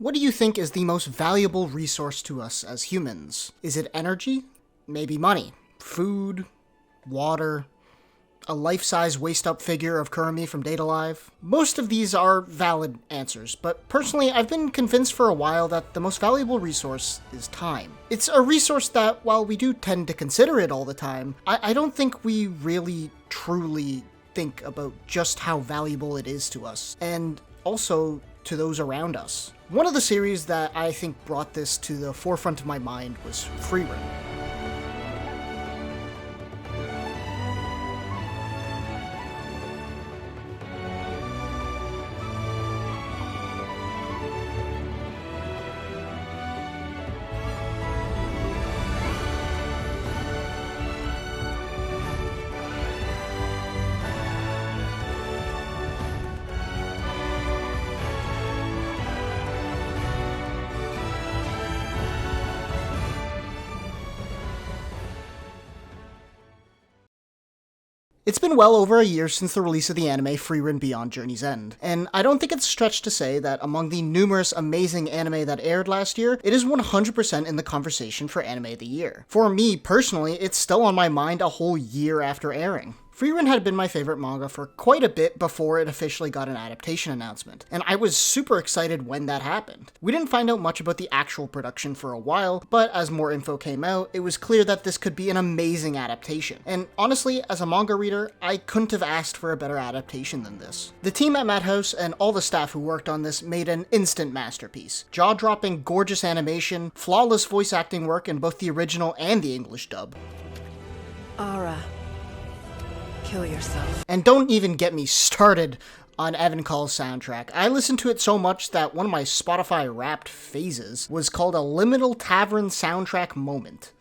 What do you think is the most valuable resource to us as humans? Is it energy? Maybe money? Food? Water? A life-size waist-up figure of Kurumi from Date A Live? Most of these are valid answers, but personally I've been convinced for a while that the most valuable resource is time. It's a resource that, while we do tend to consider it all the time, I don't think we really, truly think about just how valuable it is to us, and also to those around us. One of the series that I think brought this to the forefront of my mind was Frieren. It's been well over a year since the release of the anime Frieren Beyond Journey's End, and I don't think it's a stretch to say that among the numerous amazing anime that aired last year, it is 100% in the conversation for Anime of the Year. For me, personally, it's still on my mind a whole year after airing. Frieren had been my favorite manga for quite a bit before it officially got an adaptation announcement, and I was super excited when that happened. We didn't find out much about the actual production for a while, but as more info came out, it was clear that this could be an amazing adaptation. And honestly, as a manga reader, I couldn't have asked for a better adaptation than this. The team at Madhouse and all the staff who worked on this made an instant masterpiece. Jaw-dropping, gorgeous animation, flawless voice acting work in both the original and the English dub. Ara. Kill yourself. And don't even get me started on Evan Call's soundtrack. I listened to it so much that one of my Spotify Wrapped phases was called a Liminal Tavern Soundtrack Moment.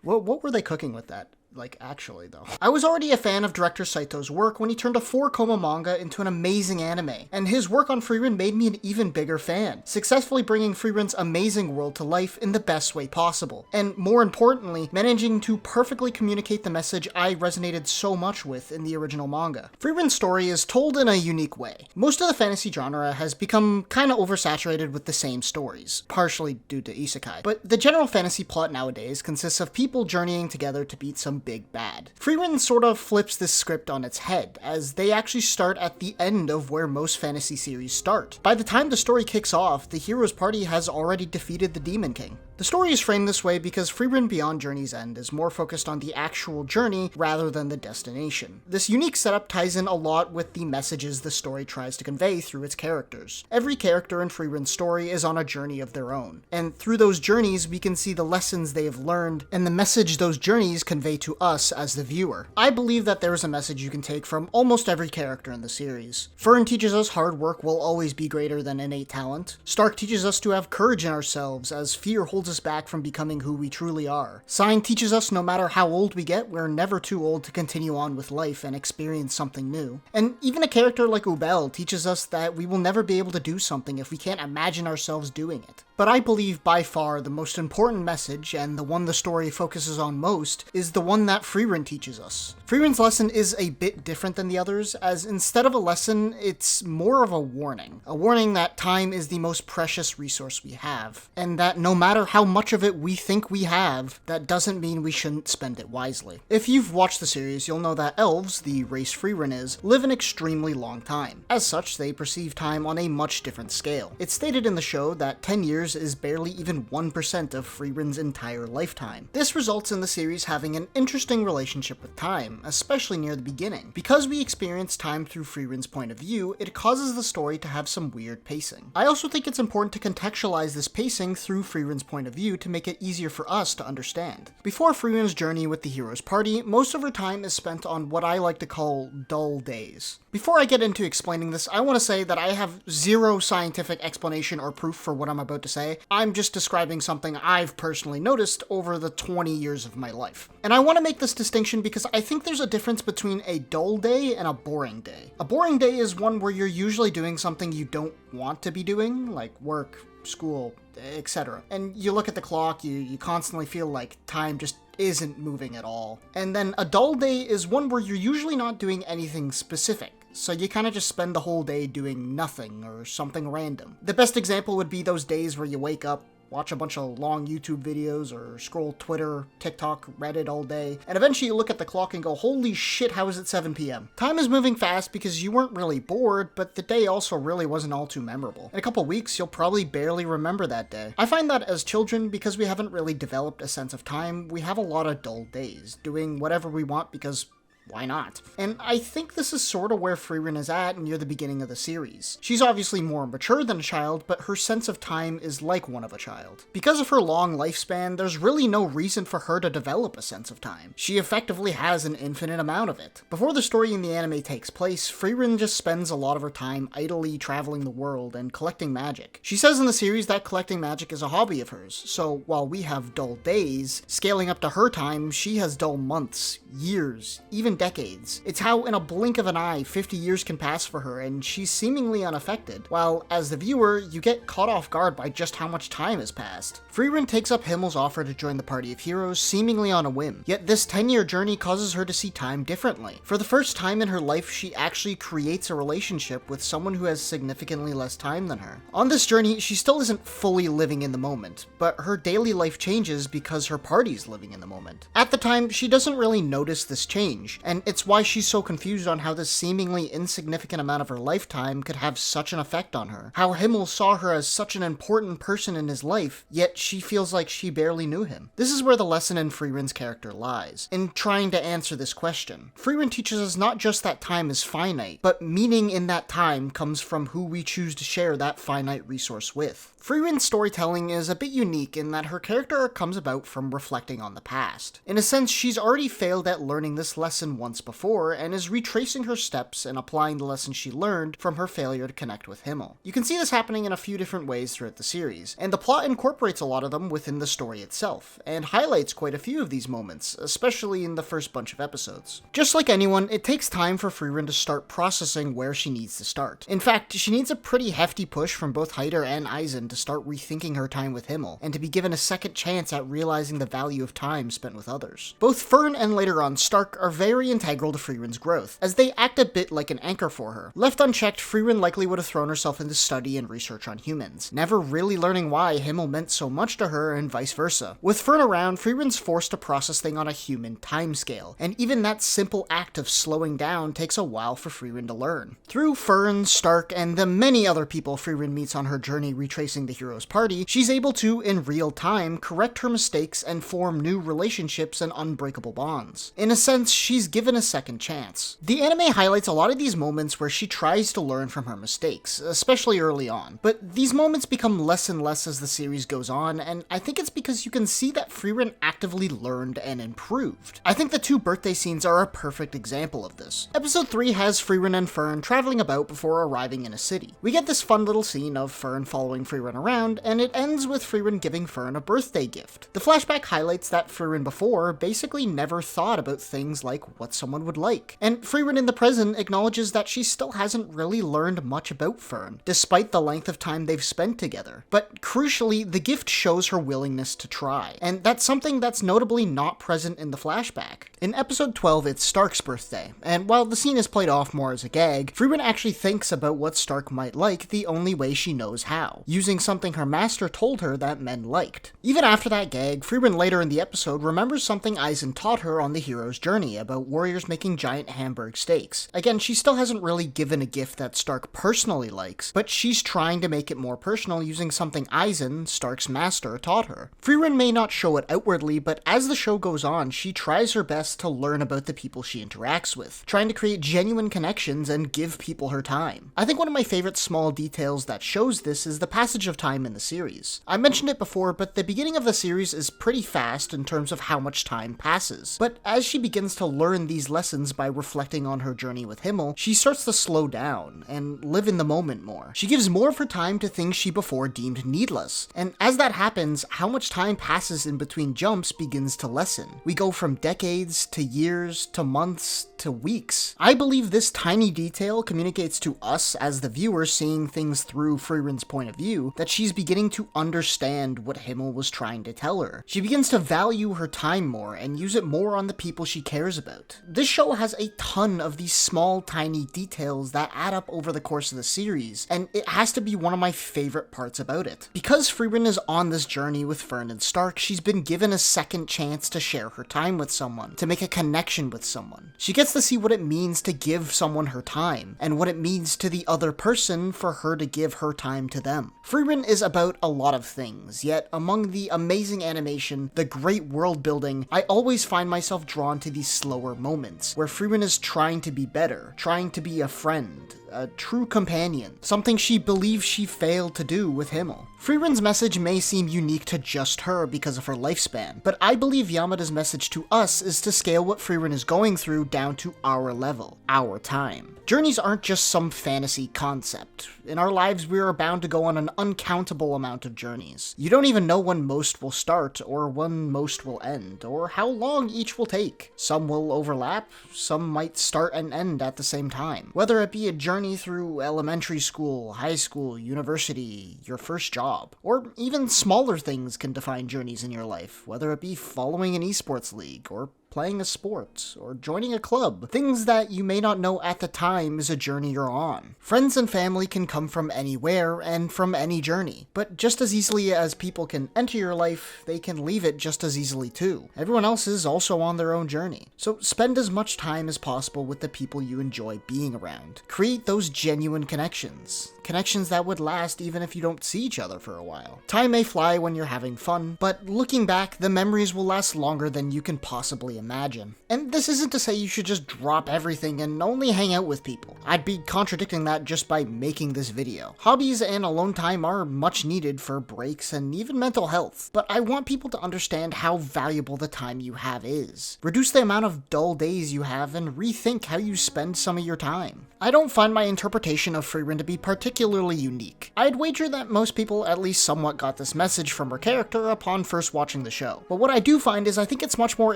What were they cooking with that? Like, actually, though. I was already a fan of director Saito's work when he turned a 4-koma manga into an amazing anime, and his work on Frieren made me an even bigger fan, successfully bringing Frieren's amazing world to life in the best way possible, and more importantly, managing to perfectly communicate the message I resonated so much with in the original manga. Frieren's story is told in a unique way. Most of the fantasy genre has become kinda oversaturated with the same stories, partially due to isekai, but the general fantasy plot nowadays consists of people journeying together to beat some big bad. Frieren sort of flips this script on its head, as they actually start at the end of where most fantasy series start. By the time the story kicks off, the hero's party has already defeated the Demon King. The story is framed this way because Frieren Beyond Journey's End is more focused on the actual journey rather than the destination. This unique setup ties in a lot with the messages the story tries to convey through its characters. Every character in Frieren's story is on a journey of their own, and through those journeys we can see the lessons they have learned and the message those journeys convey to us as the viewer. I believe that there is a message you can take from almost every character in the series. Frieren teaches us hard work will always be greater than innate talent. Stark teaches us to have courage in ourselves, as fear holds us back from becoming who we truly are. Sign teaches us no matter how old we get, we're never too old to continue on with life and experience something new. And even a character like Ubel teaches us that we will never be able to do something if we can't imagine ourselves doing it. But I believe by far the most important message, and the one the story focuses on most, is the one that Frieren teaches us. Frieren's lesson is a bit different than the others, as instead of a lesson, it's more of a warning. A warning that time is the most precious resource we have, and that no matter how much of it we think we have, that doesn't mean we shouldn't spend it wisely. If you've watched the series, you'll know that elves, the race Frieren is, live an extremely long time. As such, they perceive time on a much different scale. It's stated in the show that 10 years is barely even 1% of Frieren's entire lifetime. This results in the series having an interesting relationship with time, especially near the beginning. Because we experience time through Frieren's point of view, it causes the story to have some weird pacing. I also think it's important to contextualize this pacing through Frieren's point of view to make it easier for us to understand. Before Frieren's journey with the hero's party, most of her time is spent on what I like to call dull days. Before I get into explaining this, I want to say that I have zero scientific explanation or proof for what I'm about to say. I'm just describing something I've personally noticed over the 20 years of my life. And I want to make this distinction because I think there's a difference between a dull day and a boring day. A boring day is one where you're usually doing something you don't want to be doing, like work, school, etc. And you look at the clock, you constantly feel like time just isn't moving at all. And then a dull day is one where you're usually not doing anything specific. So you kind of just spend the whole day doing nothing or something random. The best example would be those days where you wake up, watch a bunch of long YouTube videos, or scroll Twitter, TikTok, Reddit all day, and eventually you look at the clock and go, holy shit, how is it 7 p.m.? Time is moving fast because you weren't really bored, but the day also really wasn't all too memorable. In a couple weeks, you'll probably barely remember that day. I find that as children, because we haven't really developed a sense of time, we have a lot of dull days, doing whatever we want because why not? And I think this is sort of where Frieren is at near the beginning of the series. She's obviously more mature than a child, but her sense of time is like one of a child. Because of her long lifespan, there's really no reason for her to develop a sense of time. She effectively has an infinite amount of it. Before the story in the anime takes place, Frieren just spends a lot of her time idly traveling the world and collecting magic. She says in the series that collecting magic is a hobby of hers, so while we have dull days, scaling up to her time, she has dull months, years, even decades. It's how in a blink of an eye 50 years can pass for her and she's seemingly unaffected, while as the viewer you get caught off guard by just how much time has passed. Frieren takes up Himmel's offer to join the party of heroes seemingly on a whim, yet this 10-year journey causes her to see time differently. For the first time in her life, she actually creates a relationship with someone who has significantly less time than her. On this journey, she still isn't fully living in the moment, but her daily life changes because her party's living in the moment. At the time, she doesn't really notice this change, and it's why she's so confused on how this seemingly insignificant amount of her lifetime could have such an effect on her. How Himmel saw her as such an important person in his life, yet she feels like she barely knew him. This is where the lesson in Frieren's character lies, in trying to answer this question. Frieren teaches us not just that time is finite, but meaning in that time comes from who we choose to share that finite resource with. Frieren's storytelling is a bit unique in that her character arc comes about from reflecting on the past. In a sense, she's already failed at learning this lesson once before, and is retracing her steps and applying the lesson she learned from her failure to connect with Himmel. You can see this happening in a few different ways throughout the series, and the plot incorporates a lot of them within the story itself, and highlights quite a few of these moments, especially in the first bunch of episodes. Just like anyone, it takes time for Frieren to start processing where she needs to start. In fact, she needs a pretty hefty push from both Heider and Eisen to start rethinking her time with Himmel, and to be given a second chance at realizing the value of time spent with others. Both Fern and later on Stark are very integral to Frieren's growth, as they act a bit like an anchor for her. Left unchecked, Frieren likely would have thrown herself into study and research on humans, never really learning why Himmel meant so much to her and vice versa. With Fern around, Frieren's forced to process things on a human timescale, and even that simple act of slowing down takes a while for Frieren to learn. Through Fern, Stark, and the many other people Frieren meets on her journey retracing the hero's party, she's able to, in real time, correct her mistakes and form new relationships and unbreakable bonds. In a sense, she's given a second chance. The anime highlights a lot of these moments where she tries to learn from her mistakes, especially early on, but these moments become less and less as the series goes on, and I think it's because you can see that Frieren actively learned and improved. I think the two birthday scenes are a perfect example of this. Episode 3 has Frieren and Fern traveling about before arriving in a city. We get this fun little scene of Fern following Frieren around, and it ends with Frieren giving Fern a birthday gift. The flashback highlights that Frieren before basically never thought about things like what someone would like, and Frieren in the present acknowledges that she still hasn't really learned much about Fern, despite the length of time they've spent together. But crucially, the gift shows her willingness to try, and that's something that's notably not present in the flashback. In episode 12, it's Stark's birthday, and while the scene is played off more as a gag, Frieren actually thinks about what Stark might like the only way she knows how, using something her master told her that men liked. Even after that gag, Frieren later in the episode remembers something Eisen taught her on the hero's journey about warriors making giant Hamburg steaks. Again, she still hasn't really given a gift that Stark personally likes, but she's trying to make it more personal using something Eisen, Stark's master, taught her. Frieren may not show it outwardly, but as the show goes on, she tries her best to learn about the people she interacts with, trying to create genuine connections and give people her time. I think one of my favorite small details that shows this is the passage of time in the series. I mentioned it before, but the beginning of the series is pretty fast in terms of how much time passes. But as she begins to learn learn these lessons by reflecting on her journey with Himmel, she starts to slow down and live in the moment more. She gives more of her time to things she before deemed needless, and as that happens, how much time passes in between jumps begins to lessen. We go from decades to years to months to weeks. I believe this tiny detail communicates to us as the viewer seeing things through Frieren's point of view that she's beginning to understand what Himmel was trying to tell her. She begins to value her time more and use it more on the people she cares about. This show has a ton of these small tiny details that add up over the course of the series, and it has to be one of my favorite parts about it. Because Frieren is on this journey with Fern and Stark, she's been given a second chance to share her time with someone, to make a connection with someone. She gets to see what it means to give someone her time, and what it means to the other person for her to give her time to them. Frieren is about a lot of things, yet among the amazing animation, the great world building, I always find myself drawn to these slower moments, where Frieren is trying to be better, trying to be a friend, a true companion, something she believes she failed to do with Himmel. Frieren's message may seem unique to just her because of her lifespan, but I believe Yamada's message to us is to scale what Frieren is going through down to our level, our time. Journeys aren't just some fantasy concept. In our lives, we are bound to go on an uncountable amount of journeys. You don't even know when most will start, or when most will end, or how long each will take. Some will overlap, some might start and end at the same time. Whether it be a journey through elementary school, high school, university, your first job, or even smaller things can define journeys in your life, whether it be following an esports league, or playing a sport, or joining a club. Things that you may not know at the time is a journey you're on. Friends and family can come from anywhere and from any journey, but just as easily as people can enter your life, they can leave it just as easily too. Everyone else is also on their own journey. So spend as much time as possible with the people you enjoy being around. Create those genuine connections. Connections that would last even if you don't see each other for a while. Time may fly when you're having fun, but looking back, the memories will last longer than you can possibly imagine. And this isn't to say you should just drop everything and only hang out with people. I'd be contradicting that just by making this video. Hobbies and alone time are much needed for breaks and even mental health, but I want people to understand how valuable the time you have is. Reduce the amount of dull days you have and rethink how you spend some of your time. I don't find my interpretation of Frieren to be particularly unique. I'd wager that most people at least somewhat got this message from her character upon first watching the show. But what I do find is I think it's much more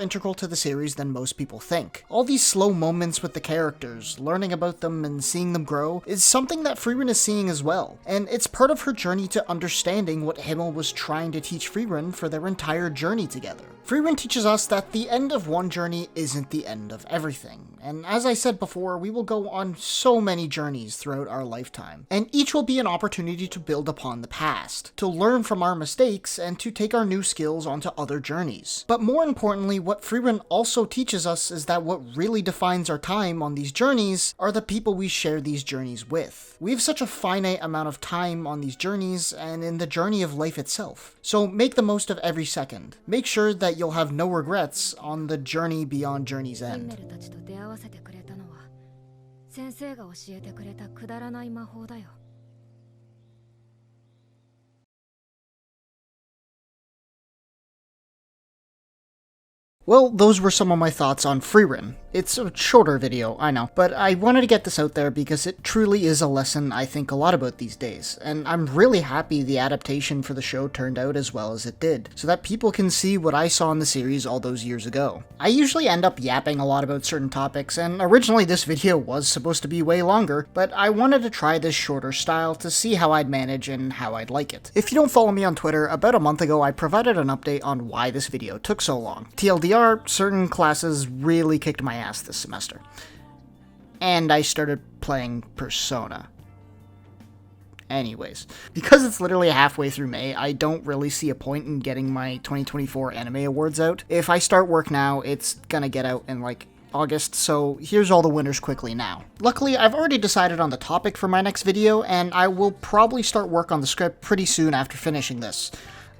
integral to the series than most people think. All these slow moments with the characters, learning about them and seeing them grow, is something that Frieren is seeing as well. And it's part of her journey to understanding what Himmel was trying to teach Frieren for their entire journey together. Frieren teaches us that the end of one journey isn't the end of everything. And as I said before, we will go on so many journeys throughout our lifetime, and each will be an opportunity to build upon the past, to learn from our mistakes, and to take our new skills onto other journeys. But more importantly, what Frieren also teaches us is that what really defines our time on these journeys are the people we share these journeys with. We have such a finite amount of time on these journeys and in the journey of life itself. So make the most of every second. Make sure that you'll have no regrets on the journey beyond journey's end. 先生が教えてくれたくだらない魔法だよ。Well, those were some of my thoughts on Frieren. It's a shorter video, I know, but I wanted to get this out there because it truly is a lesson I think a lot about these days, and I'm really happy the adaptation for the show turned out as well as it did, so that people can see what I saw in the series all those years ago. I usually end up yapping a lot about certain topics, and originally this video was supposed to be way longer, but I wanted to try this shorter style to see how I'd manage and how I'd like it. If you don't follow me on Twitter, about a month ago I provided an update on why this video took so long. TLDR, certain classes really kicked my ass this semester. And I started playing Persona. Anyways, because it's literally halfway through May, I don't really see a point in getting my 2024 anime awards out. If I start work now, it's gonna get out in like August, so here's all the winners quickly now. Luckily, I've already decided on the topic for my next video, and I will probably start work on the script pretty soon after finishing this,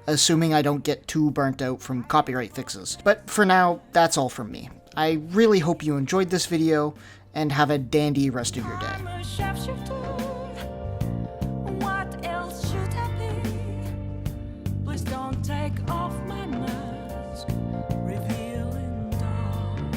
assuming I don't get too burnt out from copyright fixes. But for now, that's all from me. I really hope you enjoyed this video, and have a dandy rest of your day. What else should I be? Please don't take all